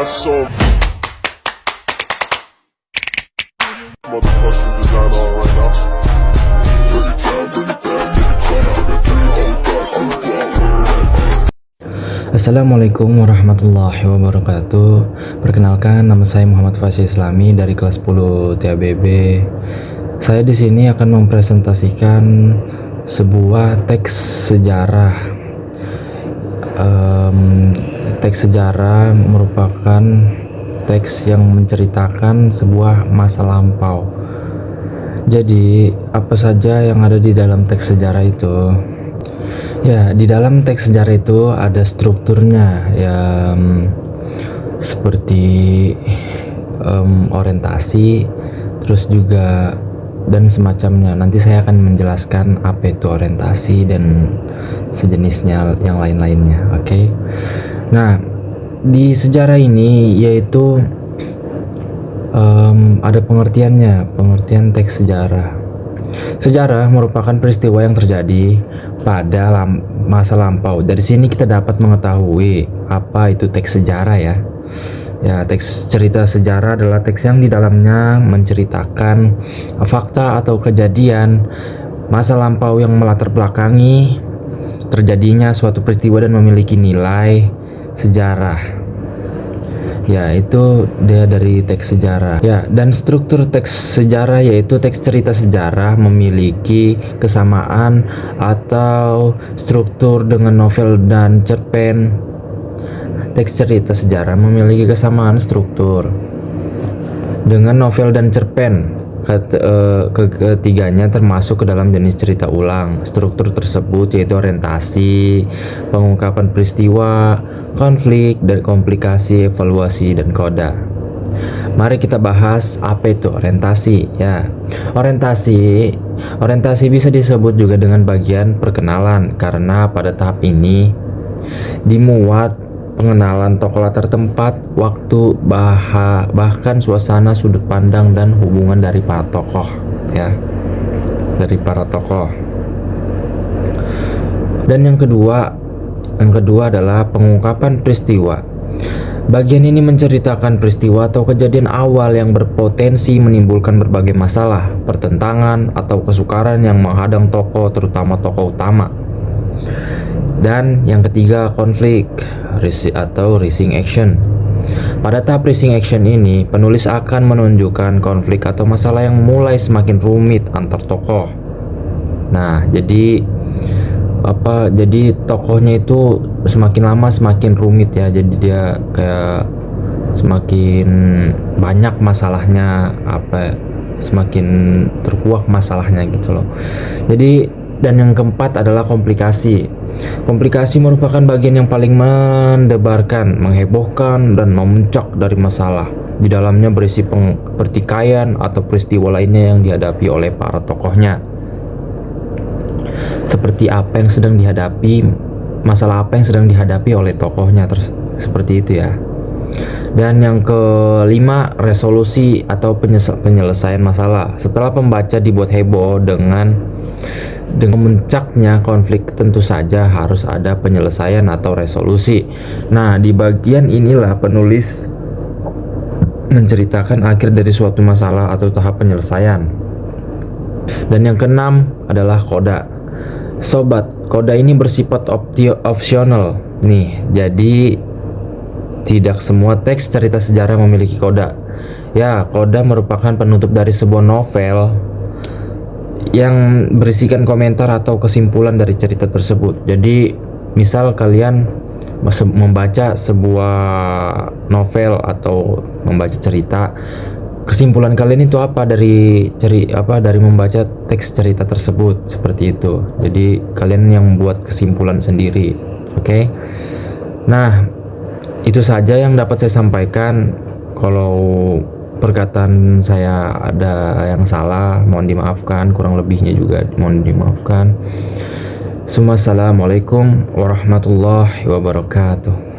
got some motherfucking design on right now. Bring it down, bring it down, bring it down. Bring it down, hold that, still Assalamualaikum warahmatullahi wabarakatuh. Perkenalkan, nama saya Muhammad Faisal Islami dari kelas 10 TABB. Saya di sini akan mempresentasikan sebuah teks sejarah. Teks sejarah merupakan teks yang menceritakan sebuah masa lampau. Jadi, apa saja yang ada di dalam teks sejarah itu? Ya, di dalam teks sejarah itu ada strukturnya, ya, seperti orientasi, terus juga dan semacamnya. Nanti saya akan menjelaskan apa itu orientasi dan sejenisnya yang lain-lainnya. Oke. Nah, di sejarah ini yaitu ada pengertian teks sejarah. Sejarah merupakan peristiwa yang terjadi pada masa lampau. Dari sini kita dapat mengetahui apa itu teks sejarah ya. Ya, teks cerita sejarah adalah teks yang di dalamnya menceritakan fakta atau kejadian masa lampau yang melatar belakangi terjadinya suatu peristiwa dan memiliki nilai sejarah. Ya, itu dia dari teks sejarah. Ya, dan struktur teks sejarah yaitu teks cerita sejarah memiliki kesamaan atau struktur dengan novel dan cerpen. Teks cerita sejarah memiliki kesamaan struktur dengan novel dan cerpen. Ketiganya termasuk ke dalam jenis cerita ulang. Struktur tersebut yaitu orientasi, pengungkapan peristiwa, konflik, dan komplikasi, evaluasi, dan koda. Mari kita bahas apa itu orientasi ya. Orientasi bisa disebut juga dengan bagian perkenalan karena pada tahap ini dimuat pengenalan tokoh latar tempat, waktu, bahkan suasana, sudut pandang, dan hubungan dari para tokoh ya. Dari para tokoh. Dan yang kedua adalah pengungkapan peristiwa. Bagian ini menceritakan peristiwa atau kejadian awal yang berpotensi menimbulkan berbagai masalah, pertentangan, atau kesukaran yang menghadang tokoh, terutama tokoh utama. Dan yang ketiga, konflik atau rising action. Pada tahap rising action ini, penulis akan menunjukkan konflik atau masalah yang mulai semakin rumit antar tokoh. Nah, jadi tokohnya itu semakin lama semakin rumit ya. Jadi dia kayak semakin banyak masalahnya, semakin terkuak masalahnya gitu loh. Jadi, dan yang keempat adalah komplikasi. Komplikasi merupakan bagian yang paling mendebarkan, menghebohkan, dan memuncak dari masalah. Di dalamnya berisi pertikaian atau peristiwa lainnya yang dihadapi oleh para tokohnya. Seperti apa yang sedang dihadapi, masalah apa yang sedang dihadapi oleh tokohnya, seperti itu ya. Dan yang kelima, resolusi atau penyelesaian masalah. Setelah pembaca dibuat heboh dengan memuncaknya konflik, tentu saja harus ada penyelesaian atau resolusi. Nah, di bagian inilah penulis menceritakan akhir dari suatu masalah atau tahap penyelesaian. Dan yang keenam adalah koda. Sobat, koda ini bersifat opsional nih. Jadi tidak semua teks cerita sejarah memiliki koda. Ya, koda merupakan penutup dari sebuah novel yang berisikan komentar atau kesimpulan dari cerita tersebut. Jadi, misal kalian membaca sebuah novel atau membaca cerita, kesimpulan kalian itu apa dari membaca teks cerita tersebut, seperti itu. Jadi, kalian yang membuat kesimpulan sendiri. Oke. Nah, itu saja yang dapat saya sampaikan. Kalau perkataan saya ada yang salah, mohon dimaafkan. Kurang lebihnya juga mohon dimaafkan. Assalamualaikum warahmatullahi wabarakatuh.